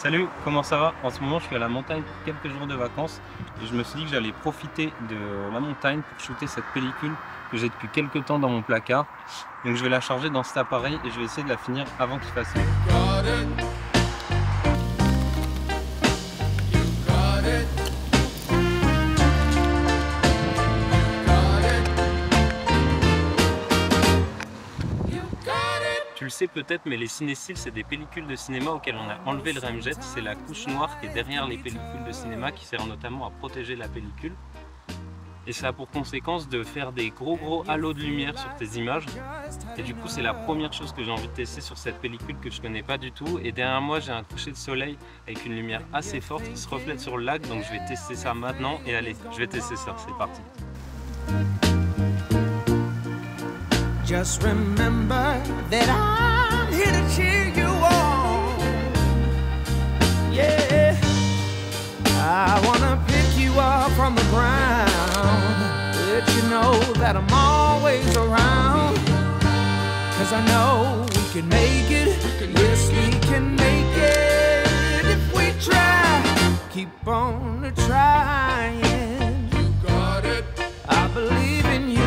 Salut, comment ça va? En ce moment, je suis à la montagne pour quelques jours de vacances et je me suis dit que j'allais profiter de la montagne pour shooter cette pellicule que j'ai depuis quelques temps dans mon placard. Donc je vais la charger dans cet appareil et je vais essayer de la finir avant qu'il fasse nuit. Tu le sais peut-être, mais les cinéstills, c'est des pellicules de cinéma auxquelles on a enlevé le remjet. C'est la couche noire qui est derrière les pellicules de cinéma qui sert notamment à protéger la pellicule. Et ça a pour conséquence de faire des gros halos de lumière sur tes images. Et du coup, c'est la première chose que j'ai envie de tester sur cette pellicule que je connais pas du tout. Et derrière moi, j'ai un coucher de soleil avec une lumière assez forte qui se reflète sur le lac. Donc je vais tester ça maintenant. Et allez, je vais tester ça, c'est parti. Just remember that I'm here to cheer you on. Yeah, I wanna pick you up from the ground, let you know that I'm always around. 'Cause I know we can make it, yes we can make it if we try. Keep on trying. You got it. I believe in you.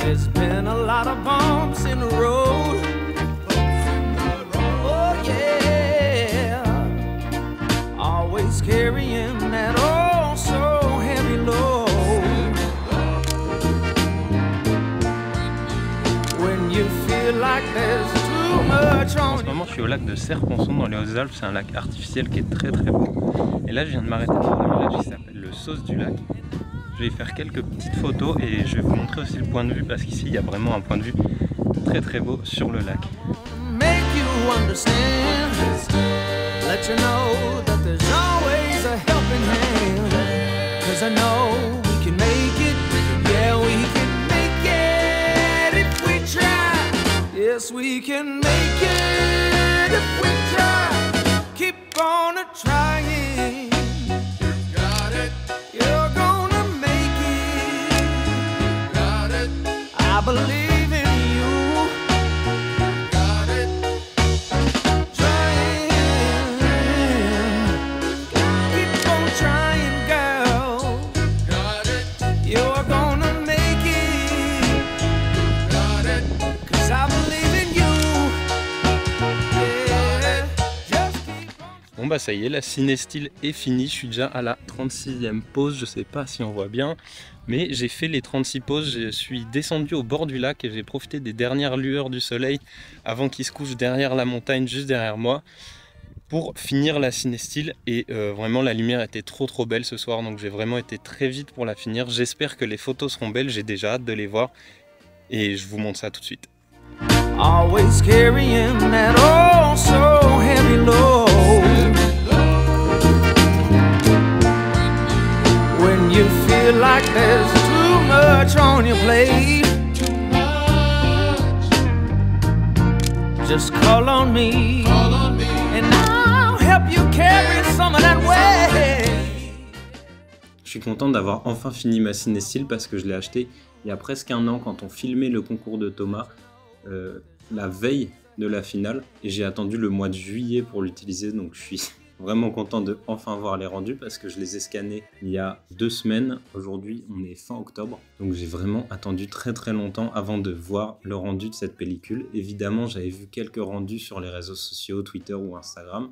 There's been a lot of bumps in the road. Oh yeah, always carrying that oh so heavy load. When you feel like there's too much on. En ce moment, je suis au lac de Serponçon dans les Hautes-Alpes. C'est un lac artificiel qui est très beau. Et là, je viens de m'arrêter sur un village qui s'appelle le Sauce du Lac. Je vais faire quelques petites photos et je vais vous montrer aussi le point de vue parce qu'ici il y a vraiment un point de vue très beau sur le lac. I believe in you. Got it. Trying. Keep on trying, girl. Got it. You're gonna make it. Got it. 'Cause I believe in you. Yeah. Just keep on. Bon bah ça y est, la cinéstil est finie. Je suis déjà à la 36e pause. Je sais pas si on voit bien. Mais j'ai fait les 36 pauses, je suis descendu au bord du lac et j'ai profité des dernières lueurs du soleil avant qu'il se couche derrière la montagne, juste derrière moi, pour finir la cinéstil. Et vraiment la lumière était trop belle ce soir, donc j'ai vraiment été très vite pour la finir. J'espère que les photos seront belles, j'ai déjà hâte de les voir et je vous montre ça tout de suite. Always carrying that oh so heavy load. When you feel like there's too much on your plate, just call on me, and I'll help you carry some of that weight. Je suis content d'avoir enfin fini ma cinéstil parce que je l'ai acheté il y a presque un an quand on filmait le concours de Thomas, la veille de la finale, et j'ai attendu le mois de juillet pour l'utiliser, donc je suis vraiment content de enfin voir les rendus parce que je les ai scannés il y a 2 semaines. Aujourd'hui, on est fin octobre, donc j'ai vraiment attendu très longtemps avant de voir le rendu de cette pellicule. Évidemment, j'avais vu quelques rendus sur les réseaux sociaux, Twitter ou Instagram,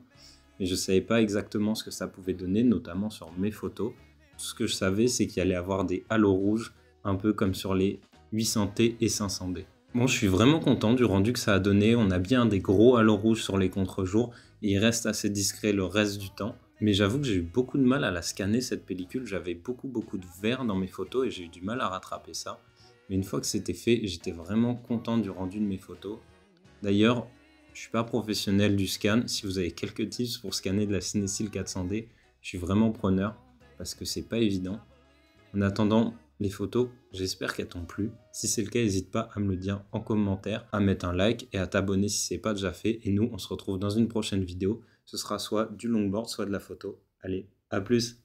mais je ne savais pas exactement ce que ça pouvait donner, notamment sur mes photos. Tout ce que je savais, c'est qu'il allait y avoir des halos rouges, un peu comme sur les 800T et 500D. Bon, je suis vraiment content du rendu que ça a donné. On a bien des gros halos rouges sur les contre-jours et il reste assez discret le reste du temps. Mais j'avoue que j'ai eu beaucoup de mal à la scanner cette pellicule. J'avais beaucoup de vert dans mes photos et j'ai eu du mal à rattraper ça. Mais une fois que c'était fait, j'étais vraiment content du rendu de mes photos. D'ailleurs, je suis pas professionnel du scan. Si vous avez quelques tips pour scanner de la Cinestill 400D, je suis vraiment preneur parce que c'est pas évident. En attendant, les photos, j'espère qu'elles t'ont plu. Si c'est le cas, n'hésite pas à me le dire en commentaire, à mettre un like et à t'abonner si ce n'est pas déjà fait. Et nous, on se retrouve dans une prochaine vidéo. Ce sera soit du longboard, soit de la photo. Allez, à plus.